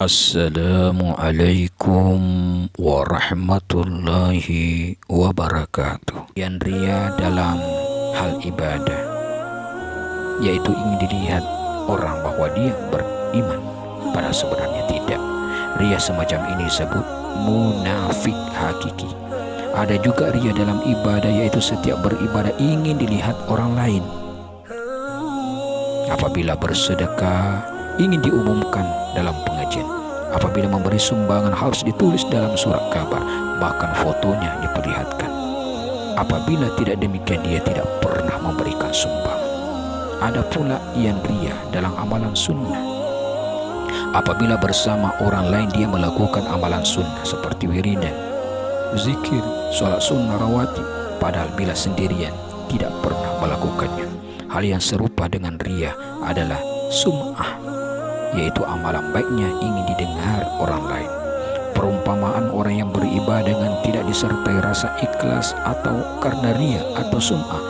Assalamualaikum warahmatullahi wabarakatuh. Yang ria dalam hal ibadah, yaitu ingin dilihat orang bahwa dia beriman, padahal sebenarnya tidak. Ria semacam ini disebut munafik hakiki. Ada juga ria dalam ibadah, yaitu setiap beribadah ingin dilihat orang lain. Apabila bersedekah ingin diumumkan dalam pengajian. Apabila memberi sumbangan harus ditulis dalam surat kabar, bahkan fotonya diperlihatkan. Apabila tidak demikian, dia tidak pernah memberikan sumbangan. Ada pula yang ria dalam amalan sunnah. Apabila bersama orang lain dia melakukan amalan sunnah seperti wiridan, zikir, sholat sunnah rawatib, padahal bila sendirian tidak pernah melakukannya. Hal yang serupa dengan ria adalah sum'ah, yaitu amalan baiknya ingin didengar orang lain. Perumpamaan orang yang beribadah dengan tidak disertai rasa ikhlas atau karena ria atau sum'ah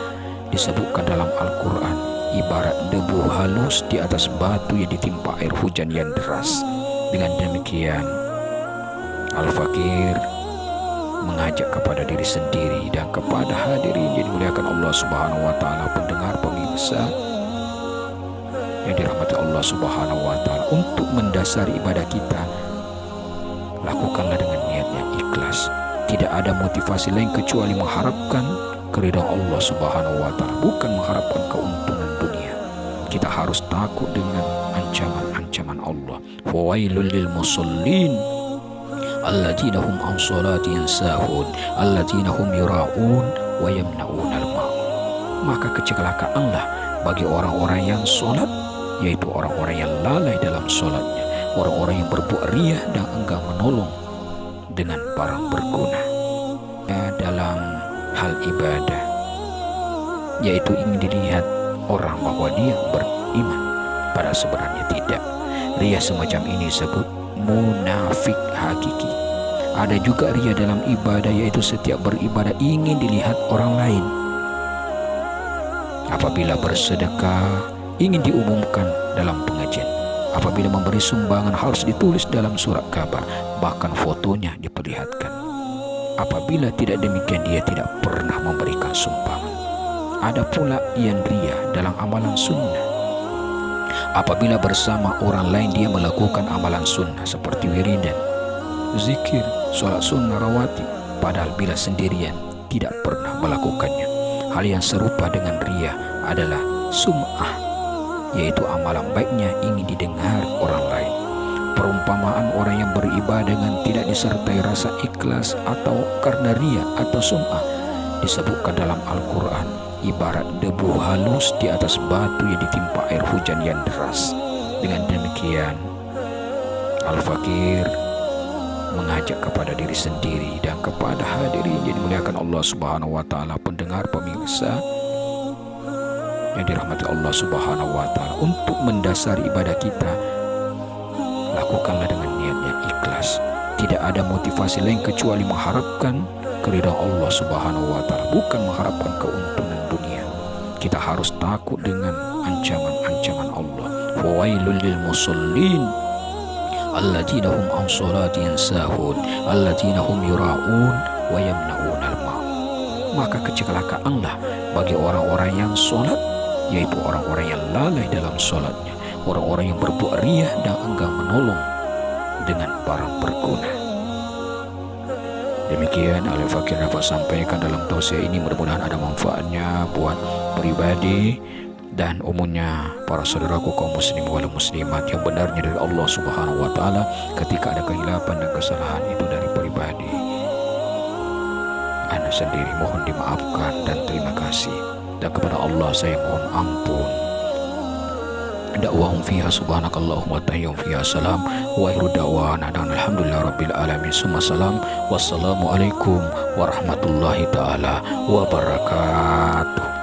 disebutkan dalam Al-Quran ibarat debu halus di atas batu yang ditimpa air hujan yang deras. Dengan demikian, Al-Fakir mengajak kepada diri sendiri dan kepada hadirin yang dimuliakan Allah Subhanahu wa Ta'ala, pendengar pemirsa yang dirahmati Allah Subhanahu wa Ta'ala, untuk mendasari ibadah kita, lakukanlah dengan niat yang ikhlas. Tidak ada motivasi lain kecuali mengharapkan keridhaan Allah Subhanahu wa Ta'ala, bukan mengharapkan keuntungan dunia. Kita harus takut dengan ancaman-ancaman Allah. Fawailul lil musallin alladzina hum an salatihim sahun alladzina hum yura'un wa yamna'unal ma'un. Maka kecelakaanlah bagi orang-orang yang sholat, yaitu orang-orang yang lalai dalam sholatnya, orang-orang yang berbuat riya dan enggan menolong dengan barang berguna. Dalam hal ibadah, yaitu ingin dilihat orang bahwa dia beriman, padahal sebenarnya tidak. Ria semacam ini disebut munafik hakiki. Ada juga ria dalam ibadah, yaitu setiap beribadah ingin dilihat orang lain. Apabila bersedekah ingin diumumkan dalam pengajian. Apabila memberi sumbangan harus ditulis dalam surat kabar, bahkan fotonya diperlihatkan. Apabila tidak demikian, dia tidak pernah memberikan sumbangan. Ada pula yang ria dalam amalan sunnah. Apabila bersama orang lain dia melakukan amalan sunnah seperti wiridan, zikir, sholat sunnah rawatib, padahal bila sendirian tidak pernah melakukannya. Hal yang serupa dengan ria adalah sum'ah, yaitu amalan baiknya ingin didengar orang lain. Perumpamaan orang yang beribadah dengan tidak disertai rasa ikhlas atau karena ria atau sum'ah disebutkan dalam Al-Quran ibarat debu halus di atas batu yang ditimpa air hujan yang deras. Dengan demikian, Al-Fakir mengajak kepada diri sendiri dan kepada hadirin yang dimuliakan Allah Subhanahu wa Ta'ala, pendengar pemirsa yang dirahmati Allah Subhanahu wa Ta'ala, untuk mendasari ibadah kita, lakukanlah dengan niat yang ikhlas. Tidak ada motivasi lain kecuali mengharapkan keridhaan Allah Subhanahu wa Ta'ala, bukan mengharapkan keuntungan dunia. Kita harus takut dengan ancaman-ancaman Allah. Fawailul lil musallin alladzina hum an salatihim sahun alladzina hum yura'un wa yamna'unal ma'un. Maka kecelakaanlah bagi orang-orang yang sholat, yaitu orang-orang yang lalai dalam sholatnya, orang-orang yang berbuat riya dan enggan menolong dengan barang berguna. Demikian Al-Fakir dapat sampaikan dalam tausiah ini. Mudah-mudahan ada manfaatnya buat pribadi dan umumnya para saudaraku kaum muslim wal muslimat. Yang benarnya dari Allah Subhanahu wa Ta'ala. Ketika ada kehilapan dan kesalahan itu dari pribadi, Anda sendiri mohon dimaafkan dan terima kasih. Dan kepada Allah saya mohon ampun. Dakwahum fiha subhanakallahumma wa tahiyyahum fiha salam wa akhiru da'wana alhamdulillah rabbil alamin. Summa salam. Wassalamualaikum warahmatullahi ta'ala wabarakatuh.